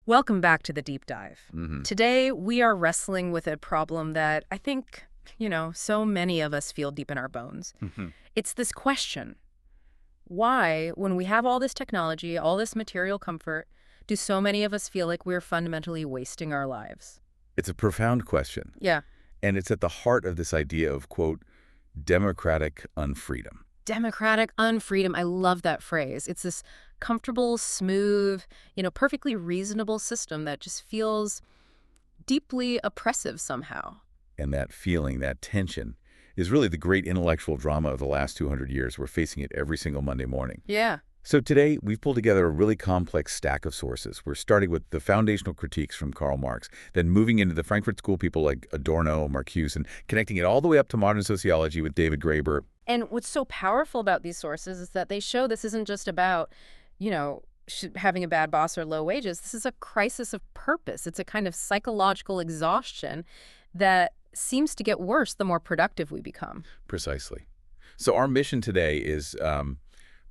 Welcome back to the deep dive. Hmm. Today, we are wrestling with a problem that I think, so many of us feel deep in our bones. It's this question. Why, when we have all this technology, all this material comfort, do so many of us feel like we're fundamentally wasting our lives? It's a profound question, Yeah. and it's at the heart of this idea of, quote, democratic unfreedom. Democratic unfreedom. I love that phrase. It's this comfortable, smooth, perfectly reasonable system that just feels deeply oppressive somehow. And that feeling, that tension, is really the great intellectual drama of the last 200 years. We're facing it every single Monday morning. Yeah. So today, we've pulled together a really complex stack of sources. We're starting with the foundational critiques from Karl Marx, then moving into the Frankfurt School people like Adorno, Marcuse, and connecting it all the way up to modern sociology with David Graeber. And what's so powerful about these sources is that they show this isn't just about, having a bad boss or low wages. This is a crisis of purpose. It's a kind of psychological exhaustion that seems to get worse the more productive we become. Precisely. So our mission today is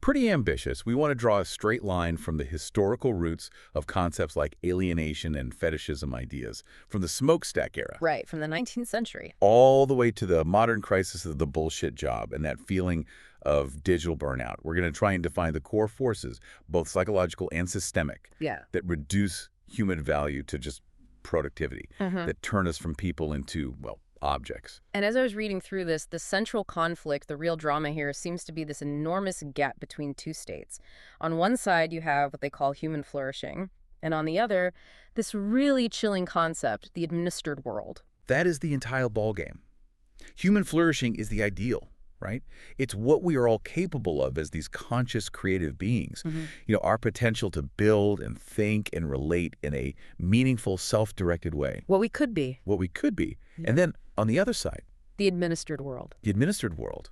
pretty ambitious. We want to draw a straight line from the historical roots of concepts like alienation and fetishism ideas, from the smokestack era, Right, from the 19th century. all the way to the modern crisis of the bullshit job and that feeling of digital burnout. We're going to try and define the core forces, both psychological and systemic, Yeah. that reduce human value to just productivity, that turn us from people into, well, objects. And as I was reading through this, the central conflict, the real drama here, seems to be this enormous gap between two states. On one side, you have what they call human flourishing, and on the other, this really chilling concept, the administered world. That is the entire ballgame. Human flourishing is the ideal, right? It's what we are all capable of as these conscious, creative beings. Our potential to build and think and relate in a meaningful, self-directed way. What we could be. What we could be. Yeah. And then on the other side, The administered world. the administered world,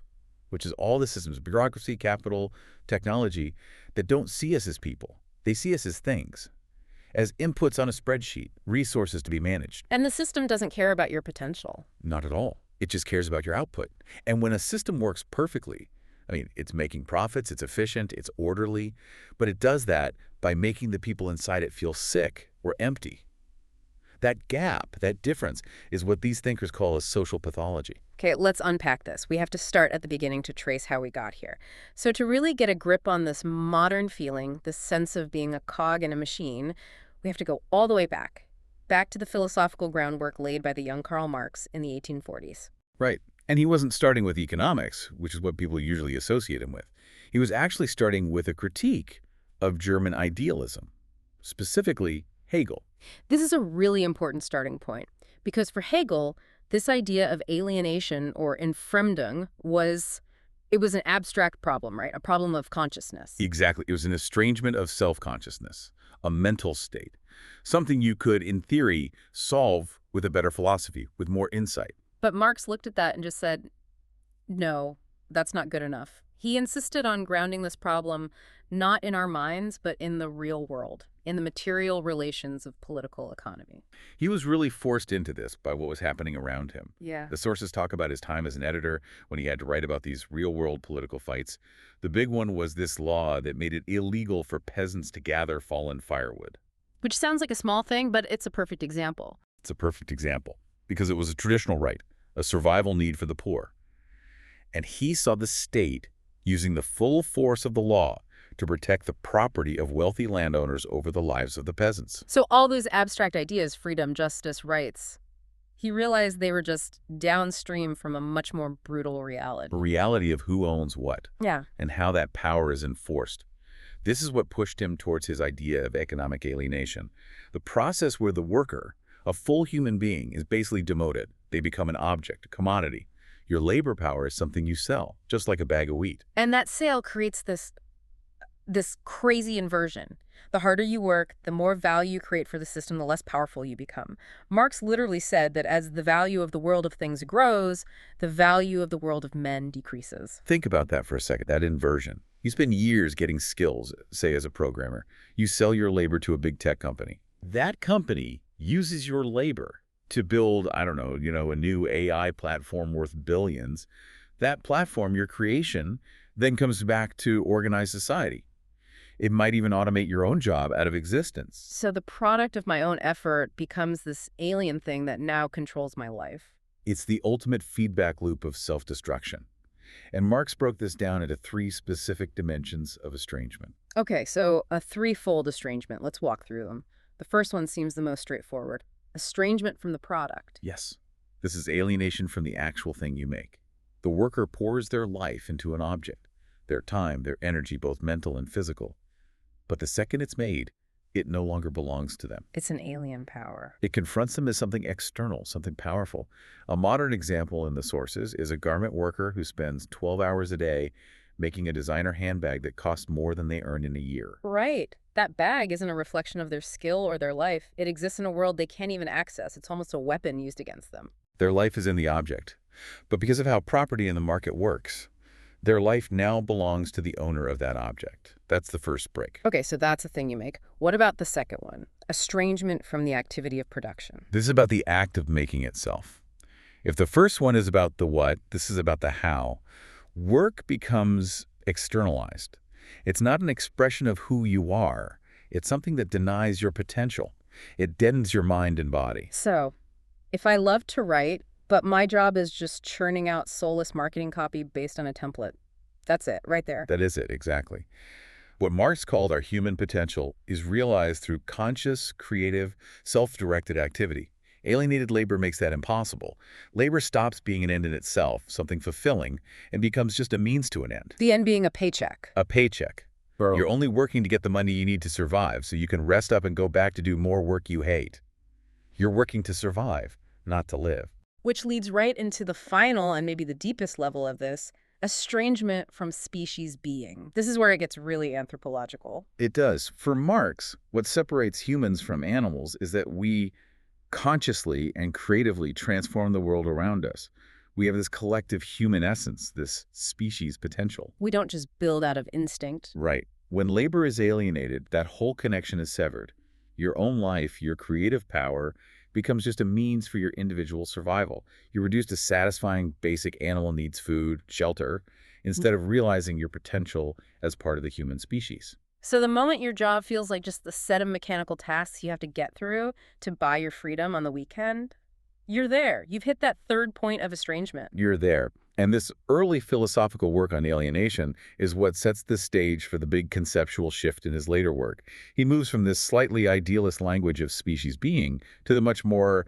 which is all the systems, bureaucracy, capital, technology, that don't see us as people. They see us as things, as inputs on a spreadsheet, resources to be managed. And the system doesn't care about your potential. Not at all. It just cares about your output. And when a system works perfectly, it's making profits, it's efficient, it's orderly, but it does that by making the people inside it feel sick or empty. That gap, that difference, is what these thinkers call a social pathology. Okay, let's unpack this. We have to start at the beginning to trace how we got here. So to really get a grip on this modern feeling, this sense of being a cog in a machine, we have to go all the way back to the philosophical groundwork laid by the young Karl Marx in the 1840s. Right. And he wasn't starting with economics, which is what people usually associate him with. He was actually starting with a critique of German idealism, specifically Hegel. This is a really important starting point because for Hegel, this idea of alienation or Entfremdung was an abstract problem, right? A problem of consciousness. Exactly. It was an estrangement of self-consciousness, a mental state, something you could, in theory, solve with a better philosophy, with more insight. But Marx looked at that and just said, no, that's not good enough. He insisted on grounding this problem not in our minds, but in the real world, in the material relations of political economy. He was really forced into this by what was happening around him. Yeah. The sources talk about his time as an editor when he had to write about these real-world political fights. The big one was this law that made it illegal for peasants to gather fallen firewood. Which sounds like a small thing, but it's a perfect example. It's a perfect example because it was a traditional right, a survival need for the poor. And he saw the state using the full force of the law to protect the property of wealthy landowners over the lives of the peasants. So all those abstract ideas, freedom, justice, rights, he realized they were just downstream from a much more brutal reality. The reality of who owns what Yeah. and how that power is enforced. This is what pushed him towards his idea of economic alienation, the process where the worker, a full human being, is basically demoted. They become an object, a commodity. Your labor power is something you sell, just like a bag of wheat. And that sale creates this crazy inversion. The harder you work, the more value you create for the system, the less powerful you become. Marx literally said that as the value of the world of things grows, the value of the world of men decreases. Think about that for a second, that inversion. You spend years getting skills, say as a programmer. You sell your labor to a big tech company. That company uses your labor to build, I don't know, a new AI platform worth billions. That platform, your creation, then comes back to organize society. It might even automate your own job out of existence. So the product of my own effort becomes this alien thing that now controls my life. It's the ultimate feedback loop of self-destruction. And Marx broke this down into three specific dimensions of estrangement. Okay, so a threefold estrangement. Let's walk through them. The first one seems the most straightforward. Estrangement from the product. Yes, this is alienation from the actual thing you make. The worker pours their life into an object, their time, their energy, both mental and physical. But the second it's made, it no longer belongs to them. It's an alien power. It confronts them as something external, something powerful. A modern example in the sources is a garment worker who spends 12 hours a day making a designer handbag that costs more than they earn in a year. Right. That bag isn't a reflection of their skill or their life. It exists in a world they can't even access. It's almost a weapon used against them. Their life is in the object. But because of how property in the market works, their life now belongs to the owner of that object. That's the first break. Okay, so that's the thing you make. What about the second one? Estrangement from the activity of production. This is about the act of making itself. If the first one is about the what, this is about the how. Work becomes externalized. It's not an expression of who you are. It's something that denies your potential. It deadens your mind and body. So, if I love to write, but my job is just churning out soulless marketing copy based on a template, that's it, right there. That is it, exactly. What Marx called our human potential is realized through conscious, creative, self-directed activity. Alienated labor makes that impossible. Labor stops being an end in itself, something fulfilling, and becomes just a means to an end. The end being a paycheck. A paycheck. Bro. You're only working to get the money you need to survive so you can rest up and go back to do more work you hate. You're working to survive, not to live. Which leads right into the final and maybe the deepest level of this, estrangement from species being. This is where it gets really anthropological. It does. For Marx, what separates humans from animals is that we consciously and creatively transform the world around us. We have this collective human essence, this species potential. We don't just build out of instinct. Right. When labor is alienated, that whole connection is severed. Your own life, your creative power, becomes just a means for your individual survival. You're reduced to satisfying basic animal needs, food, shelter, instead of realizing your potential as part of the human species. So the moment your job feels like just the set of mechanical tasks you have to get through to buy your freedom on the weekend, you're there. You've hit that third point of estrangement. You're there. And this early philosophical work on alienation is what sets the stage for the big conceptual shift in his later work. He moves from this slightly idealist language of species being to the much more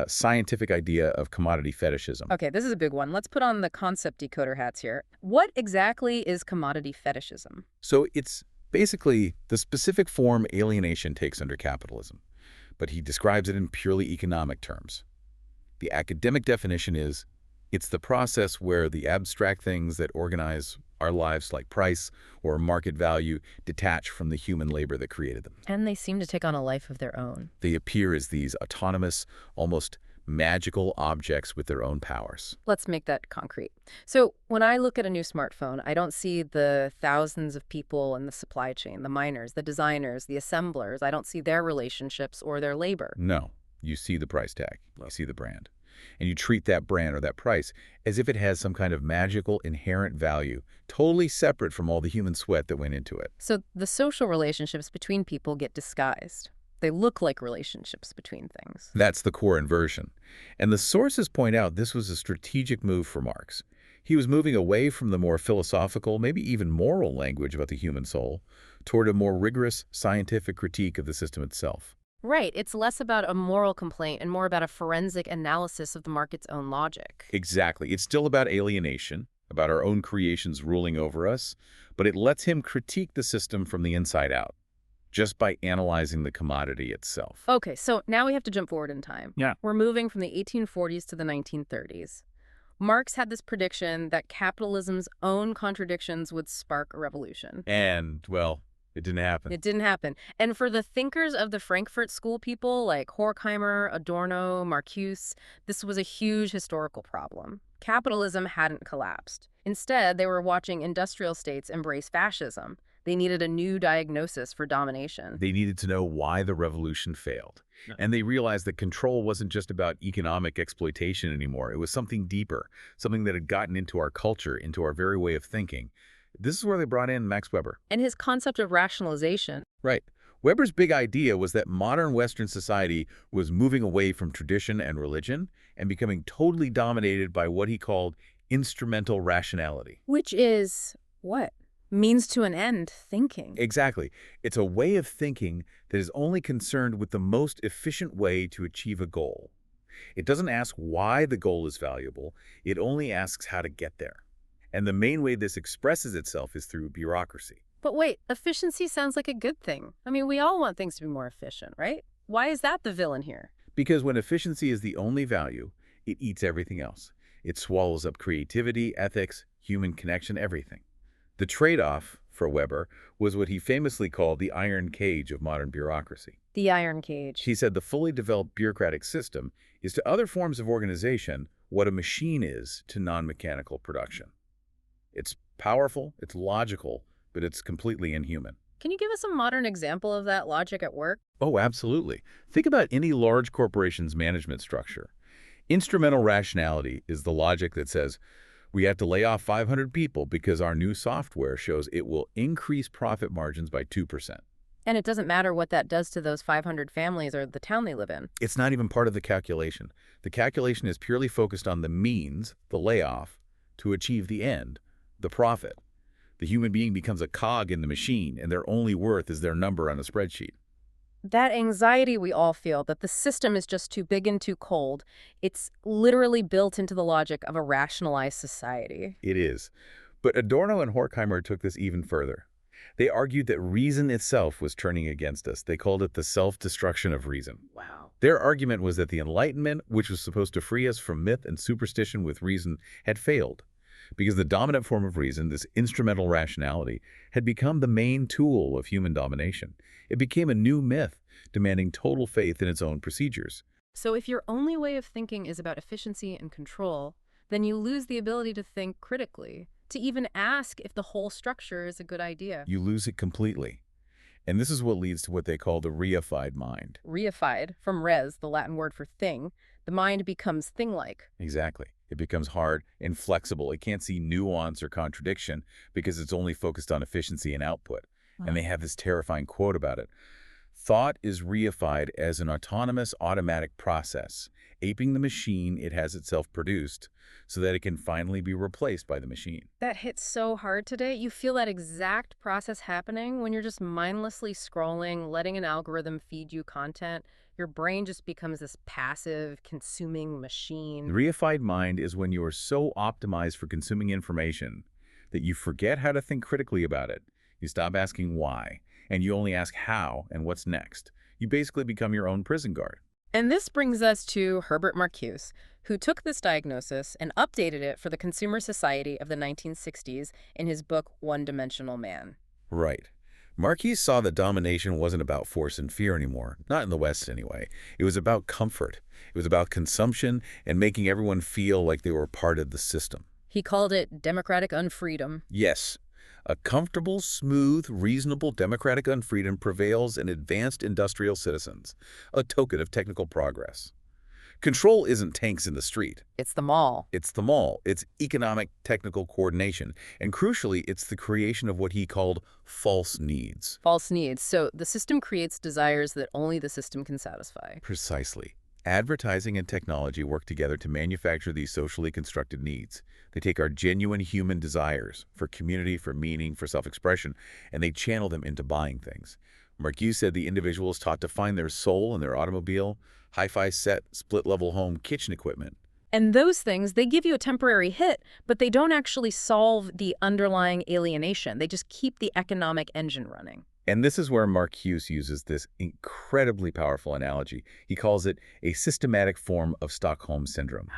scientific idea of commodity fetishism. Okay, this is a big one. Let's put on the concept decoder hats here. What exactly is commodity fetishism? So it's basically the specific form alienation takes under capitalism, but he describes it in purely economic terms. The academic definition is, it's the process where the abstract things that organize our lives, like price or market value, detach from the human labor that created them. And they seem to take on a life of their own. They appear as these autonomous, almost magical objects with their own powers. Let's make that concrete. So when I look at a new smartphone, I don't see the thousands of people in the supply chain, the miners, the designers, the assemblers. I don't see their relationships or their labor. No, you see the price tag, you see the brand. And you treat that brand or that price as if it has some kind of magical inherent value, totally separate from all the human sweat that went into it. So the social relationships between people get disguised. They look like relationships between things. That's the core inversion. And the sources point out this was a strategic move for Marx. He was moving away from the more philosophical, maybe even moral language about the human soul, toward a more rigorous scientific critique of the system itself. Right. It's less about a moral complaint and more about a forensic analysis of the market's own logic. Exactly. It's still about alienation, about our own creations ruling over us, but it lets him critique the system from the inside out, just by analyzing the commodity itself. Okay, so now we have to jump forward in time. Yeah. We're moving from the 1840s to the 1930s. Marx had this prediction that capitalism's own contradictions would spark a revolution. And, well, it didn't happen. It didn't happen. And for the thinkers of the Frankfurt School people like Horkheimer, Adorno, Marcuse, this was a huge historical problem. Capitalism hadn't collapsed. Instead, they were watching industrial states embrace fascism. They needed a new diagnosis for domination. They needed to know why the revolution failed. And they realized that control wasn't just about economic exploitation anymore. It was something deeper, something that had gotten into our culture, into our very way of thinking. This is where they brought in Max Weber. And his concept of rationalization. Right. Weber's big idea was that modern Western society was moving away from tradition and religion and becoming totally dominated by what he called instrumental rationality. Which is what? Means to an end thinking. Exactly. It's a way of thinking that is only concerned with the most efficient way to achieve a goal. It doesn't ask why the goal is valuable, it only asks how to get there. And the main way this expresses itself is through bureaucracy. But wait, efficiency sounds like a good thing. I mean, we all want things to be more efficient, right? Why is that the villain here? Because when efficiency is the only value, it eats everything else. It swallows up creativity, ethics, human connection, everything. The trade-off, for Weber, was what he famously called the iron cage of modern bureaucracy. The iron cage. He said the fully developed bureaucratic system is to other forms of organization what a machine is to non-mechanical production. It's powerful, it's logical, but it's completely inhuman. Can you give us a modern example of that logic at work? Oh, absolutely. Think about any large corporation's management structure. Instrumental rationality is the logic that says, we have to lay off 500 people because our new software shows it will increase profit margins by 2%. And it doesn't matter what that does to those 500 families or the town they live in. It's not even part of the calculation. The calculation is purely focused on the means, the layoff, to achieve the end, the profit. The human being becomes a cog in the machine, and their only worth is their number on a spreadsheet. That anxiety we all feel, that the system is just too big and too cold, it's literally built into the logic of a rationalized society. It is. But Adorno and Horkheimer took this even further. They argued that reason itself was turning against us. They called it the self-destruction of reason. Wow. Their argument was that the Enlightenment, which was supposed to free us from myth and superstition with reason, had failed. Because the dominant form of reason, this instrumental rationality, had become the main tool of human domination. It became a new myth, demanding total faith in its own procedures. So if your only way of thinking is about efficiency and control, then you lose the ability to think critically, to even ask if the whole structure is a good idea. You lose it completely. And this is what leads to what they call the reified mind. Reified, from res, the Latin word for thing, the mind becomes thing-like. Exactly. It becomes hard, inflexible. It can't see nuance or contradiction because it's only focused on efficiency and output. And they have this terrifying quote about it. Thought is reified as an autonomous automatic process, aping the machine it has itself produced so that it can finally be replaced by the machine. That hits so hard today. You feel that exact process happening when you're just mindlessly scrolling, letting an algorithm feed you content. Your brain just becomes this passive, consuming machine. The reified mind is when you are so optimized for consuming information that you forget how to think critically about it. You stop asking why, and you only ask how and what's next. You basically become your own prison guard. And this brings us to Herbert Marcuse, who took this diagnosis and updated it for the consumer society of the 1960s in his book One-Dimensional Man. Right. Marquis saw that domination wasn't about force and fear anymore, not in the West anyway. It was about comfort. It was about consumption and making everyone feel like they were part of the system. He called it democratic unfreedom. Yes. A comfortable, smooth, reasonable democratic unfreedom prevails in advanced industrial citizens, a token of technical progress. Control isn't tanks in the street. It's the mall. It's the mall. It's economic technical coordination. And crucially, it's the creation of what he called false needs. False needs. So the system creates desires that only the system can satisfy. Precisely. Advertising and technology work together to manufacture these socially constructed needs. They take our genuine human desires for community, for meaning, for self-expression, and they channel them into buying things. Marcuse said the individual is taught to find their soul in their automobile, hi-fi set, split-level home, kitchen equipment. And those things, they give you a temporary hit, but they don't actually solve the underlying alienation. They just keep the economic engine running. And this is where Marcuse uses this incredibly powerful analogy. He calls it a systematic form of Stockholm Syndrome.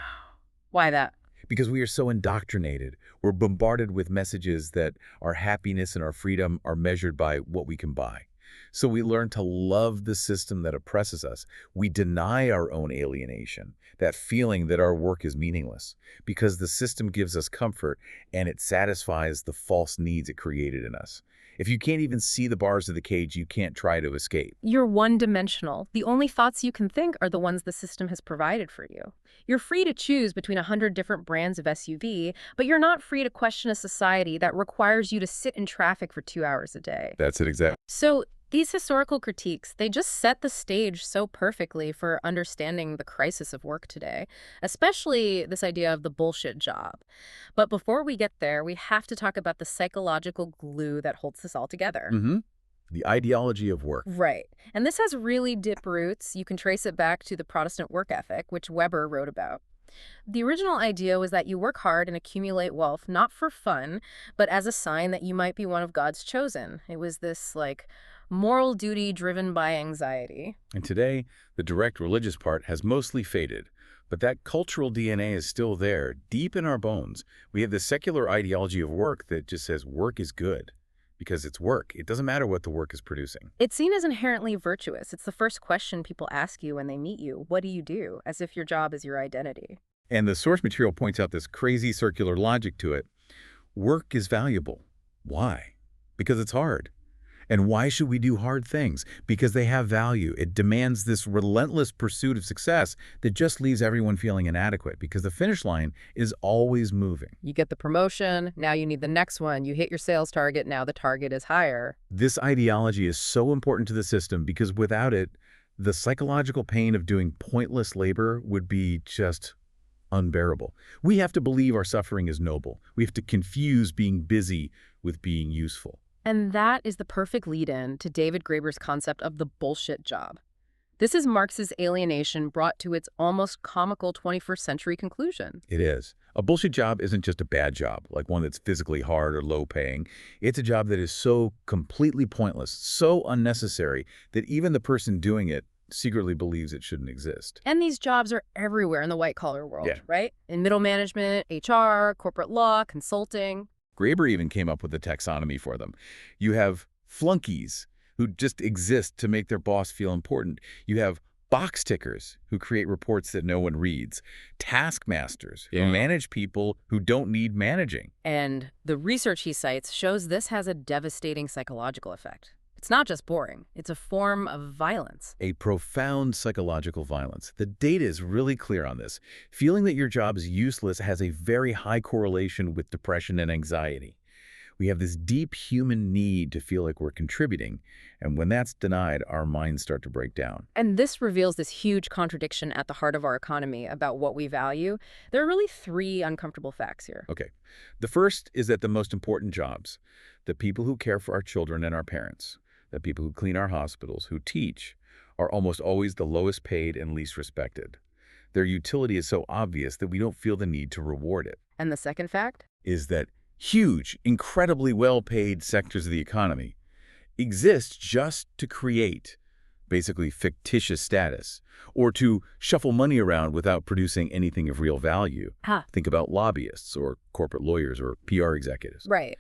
Why that? Because we are so indoctrinated. We're bombarded with messages that our happiness and our freedom are measured by what we can buy. So we learn to love the system that oppresses us. We deny our own alienation, that feeling that our work is meaningless, because the system gives us comfort and it satisfies the false needs it created in us. If you can't even see the bars of the cage, you can't try to escape. You're one-dimensional. The only thoughts you can think are the ones the system has provided for you. You're free to choose between 100 different brands of SUV, but you're not free to question a society that requires you to sit in traffic for 2 hours a day. That's it exactly. So these historical critiques, they just set the stage so perfectly for understanding the crisis of work today, especially this idea of the bullshit job. But before we get there, we have to talk about the psychological glue that holds this all together. Mm-hmm. The ideology of work. Right. And this has really deep roots. You can trace it back to the Protestant work ethic, which Weber wrote about. The original idea was that you work hard and accumulate wealth, not for fun, but as a sign that you might be one of God's chosen. It was this, like, moral duty driven by anxiety. And today, the direct religious part has mostly faded. But that cultural DNA is still there, deep in our bones. We have the secular ideology of work that just says work is good. Because it's work. It doesn't matter what the work is producing. It's seen as inherently virtuous. It's the first question people ask you when they meet you. What do you do? As if your job is your identity. And the source material points out this crazy circular logic to it. Work is valuable. Why? Because it's hard. And why should we do hard things? Because they have value. It demands this relentless pursuit of success that just leaves everyone feeling inadequate because the finish line is always moving. You get the promotion, now you need the next one. You hit your sales target, now the target is higher. This ideology is so important to the system because without it, the psychological pain of doing pointless labor would be just unbearable. We have to believe our suffering is noble. We have to confuse being busy with being useful. And that is the perfect lead-in to David Graeber's concept of the bullshit job. This is Marx's Alienation brought to its almost comical 21st century conclusion. It is. A bullshit job isn't just a bad job, like one that's physically hard or low-paying. It's a job that is so completely pointless, so unnecessary, that even the person doing it secretly believes it shouldn't exist. And these jobs are everywhere in the white-collar world, Yeah. right? In middle management, HR, corporate law, consulting. Graeber even came up with a taxonomy for them. You have flunkies who just exist to make their boss feel important. You have box tickers who create reports that no one reads. Taskmasters who manage people who don't need managing. And the research he cites shows this has a devastating psychological effect. It's not just boring. It's a form of violence. A profound psychological violence. The data is really clear on this. Feeling that your job is useless has a very high correlation with depression and anxiety. We have this deep human need to feel like we're contributing, and when that's denied, our minds start to break down. And this reveals this huge contradiction at the heart of our economy about what we value. There are really 3 uncomfortable facts here. Okay. The first is that the most important jobs, the people who care for our children and our parents, the people who clean our hospitals, who teach, are almost always the lowest paid and least respected. Their utility is so obvious that we don't feel the need to reward it. And the second fact? Is that huge, incredibly well-paid sectors of the economy exist just to create basically fictitious status or to shuffle money around without producing anything of real value. Think about lobbyists or corporate lawyers or PR executives. Right.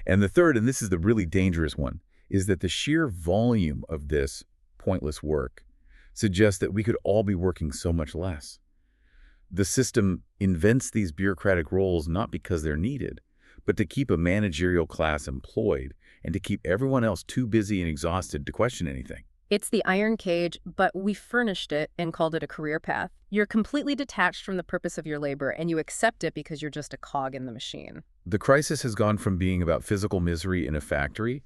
And the third, and this is the really dangerous one, is that the sheer volume of this pointless work suggests that we could all be working so much less. The system invents these bureaucratic roles not because they're needed, but to keep a managerial class employed and to keep everyone else too busy and exhausted to question anything. It's the iron cage, but we furnished it and called it a career path. You're completely detached from the purpose of your labor, and you accept it because you're just a cog in the machine. The crisis has gone from being about physical misery in a factory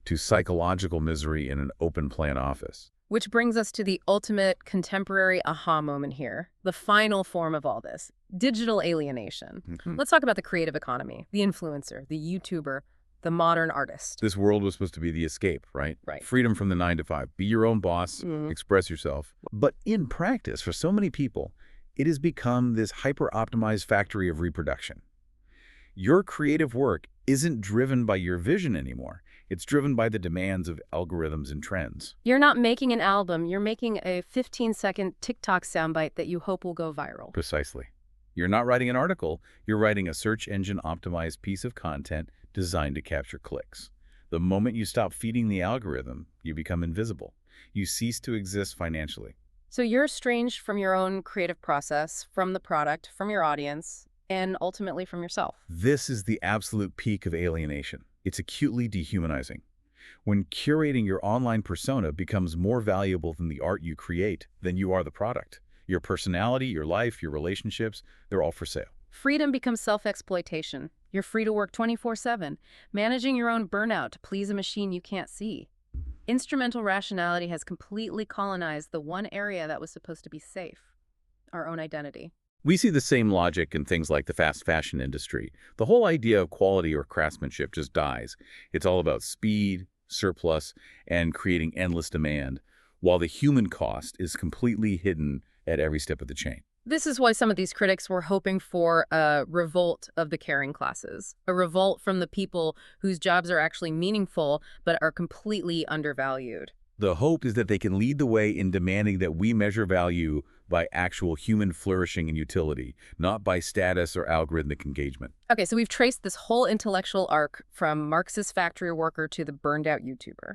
to psychological misery in an open-plan office. Which brings us to the ultimate contemporary aha moment here, the final form of all this, digital alienation. Let's talk about the creative economy, the influencer, the YouTuber, the modern artist. This world was supposed to be the escape, right? Right. Freedom from the 9 to 5. Be your own boss, express yourself. But in practice, for so many people, it has become this hyper-optimized factory of reproduction. Your creative work isn't driven by your vision anymore. It's driven by the demands of algorithms and trends. You're not making an album, you're making a 15-second TikTok soundbite that you hope will go viral. Precisely. You're not writing an article, you're writing a search engine optimized piece of content designed to capture clicks. The moment you stop feeding the algorithm, you become invisible. You cease to exist financially. So you're estranged from your own creative process, from the product, from your audience, and ultimately from yourself. This is the absolute peak of alienation. It's acutely dehumanizing. When curating your online persona becomes more valuable than the art you create, then you are the product. Your personality, your life, your relationships, they're all for sale. Freedom becomes self-exploitation. You're free to work 24/7, managing your own burnout to please a machine you can't see. Instrumental rationality has completely colonized the one area that was supposed to be safe, our own identity. We see the same logic in things like the fast fashion industry. The whole idea of quality or craftsmanship just dies. It's all about speed, surplus, and creating endless demand, while the human cost is completely hidden at every step of the chain. This is why some of these critics were hoping for a revolt of the caring classes, a revolt from the people whose jobs are actually meaningful but are completely undervalued. The hope is that they can lead the way in demanding that we measure value by actual human flourishing and utility, not by status or algorithmic engagement. Okay, so we've traced this whole intellectual arc from Marxist factory worker to the burned out YouTuber.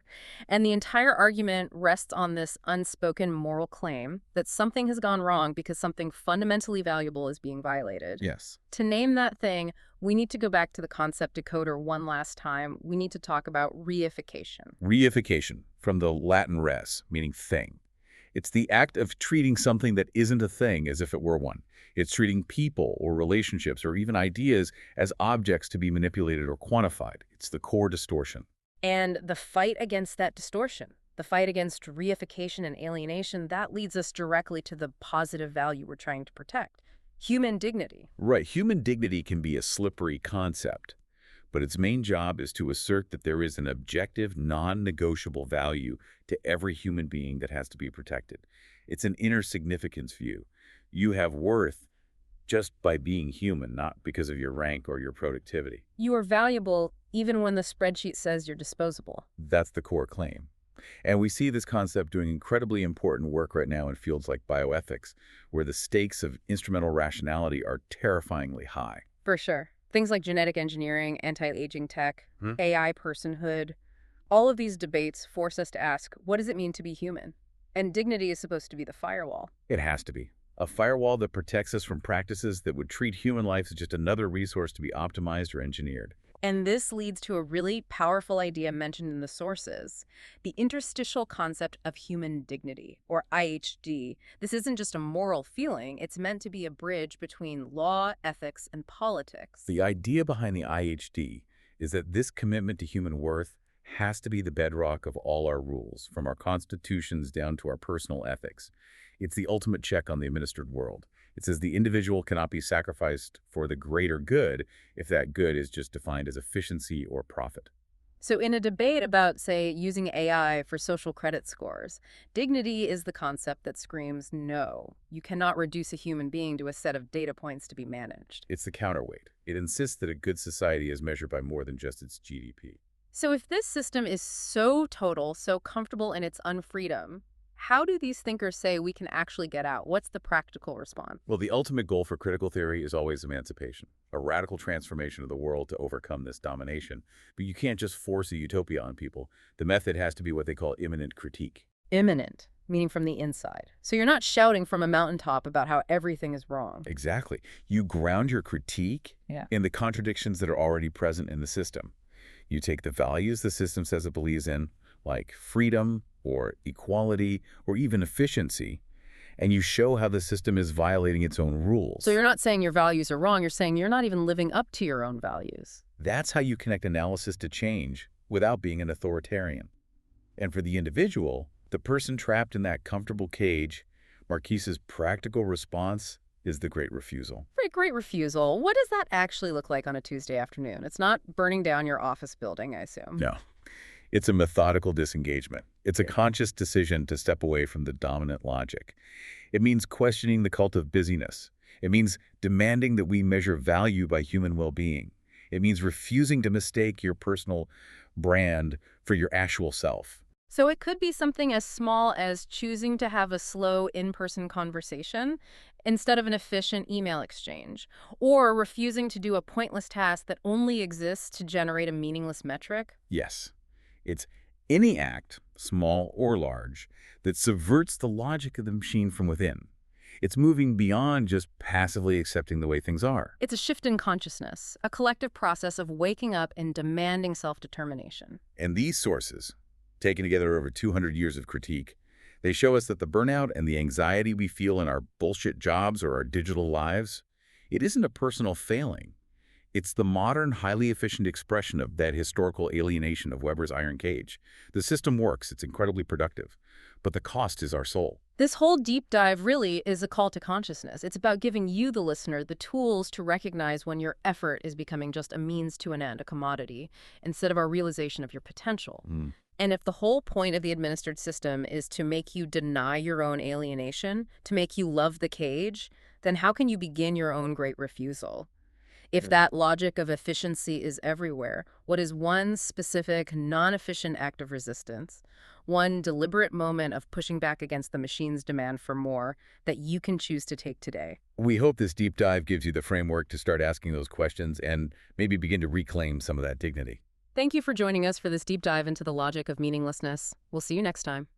And the entire argument rests on this unspoken moral claim that something has gone wrong because something fundamentally valuable is being violated. Yes. To name that thing, we need to go back to the concept decoder one last time. We need to talk about reification. Reification, from the Latin res, meaning thing. It's the act of treating something that isn't a thing as if it were one. It's treating people or relationships or even ideas as objects to be manipulated or quantified. It's the core distortion. And the fight against that distortion, the fight against reification and alienation, that leads us directly to the positive value we're trying to protect. Human dignity. Right, human dignity can be a slippery concept, but its main job is to assert that there is an objective, non-negotiable value to every human being that has to be protected. It's an inner significance view. You have worth just by being human, not because of your rank or your productivity. You are valuable even when the spreadsheet says you're disposable. That's the core claim. And we see this concept doing incredibly important work right now in fields like bioethics, where the stakes of instrumental rationality are terrifyingly high. For sure. Things like genetic engineering, anti-aging tech, AI personhood, all of these debates force us to ask, what does it mean to be human? And dignity is supposed to be the firewall. It has to be. A firewall that protects us from practices that would treat human life as just another resource to be optimized or engineered. And this leads to a really powerful idea mentioned in the sources, the interstitial concept of human dignity, or IHD. This isn't just a moral feeling, it's meant to be a bridge between law, ethics, and politics. The idea behind the IHD is that this commitment to human worth has to be the bedrock of all our rules, from our constitutions down to our personal ethics. It's the ultimate check on the administered world. It says the individual cannot be sacrificed for the greater good if that good is just defined as efficiency or profit. So in a debate about, say, using AI for social credit scores, dignity is the concept that screams, no, you cannot reduce a human being to a set of data points to be managed. It's the counterweight. It insists that a good society is measured by more than just its GDP. So if this system is so total, so comfortable in its unfreedom, how do these thinkers say we can actually get out? What's the practical response? Well, the ultimate goal for critical theory is always emancipation, a radical transformation of the world to overcome this domination. But you can't just force a utopia on people. The method has to be what they call immanent critique. Imminent, meaning from the inside. So you're not shouting from a mountaintop about how everything is wrong. Exactly. You ground your critique in the contradictions that are already present in the system. You take the values the system says it believes in, like freedom or equality or even efficiency, and you show how the system is violating its own rules. So you're not saying your values are wrong, you're saying you're not even living up to your own values. That's how you connect analysis to change without being an authoritarian. And for the individual, the person trapped in that comfortable cage, Marquise's practical response is the great refusal. Great refusal. What does that actually look like on a Tuesday afternoon? It's not burning down your office building, I assume. No. It's a methodical disengagement. It's a conscious decision to step away from the dominant logic. It means questioning the cult of busyness. It means demanding that we measure value by human well-being. It means refusing to mistake your personal brand for your actual self. So it could be something as small as choosing to have a slow in-person conversation instead of an efficient email exchange, or refusing to do a pointless task that only exists to generate a meaningless metric. Yes. It's any act, small or large, that subverts the logic of the machine from within. It's moving beyond just passively accepting the way things are. It's a shift in consciousness, a collective process of waking up and demanding self-determination. And these sources, taken together over 200 years of critique, they show us that the burnout and the anxiety we feel in our bullshit jobs or our digital lives, it isn't a personal failing. It's the modern, highly efficient expression of that historical alienation of Weber's iron cage. The system works, it's incredibly productive, but the cost is our soul. This whole deep dive really is a call to consciousness. It's about giving you, the listener, the tools to recognize when your effort is becoming just a means to an end, a commodity, instead of a realization of your potential. And if the whole point of the administered system is to make you deny your own alienation, to make you love the cage, then how can you begin your own great refusal? If that logic of efficiency is everywhere, what is one specific, non-efficient act of resistance, one deliberate moment of pushing back against the machine's demand for more that you can choose to take today? We hope this deep dive gives you the framework to start asking those questions and maybe begin to reclaim some of that dignity. Thank you for joining us for this deep dive into the logic of meaninglessness. We'll see you next time.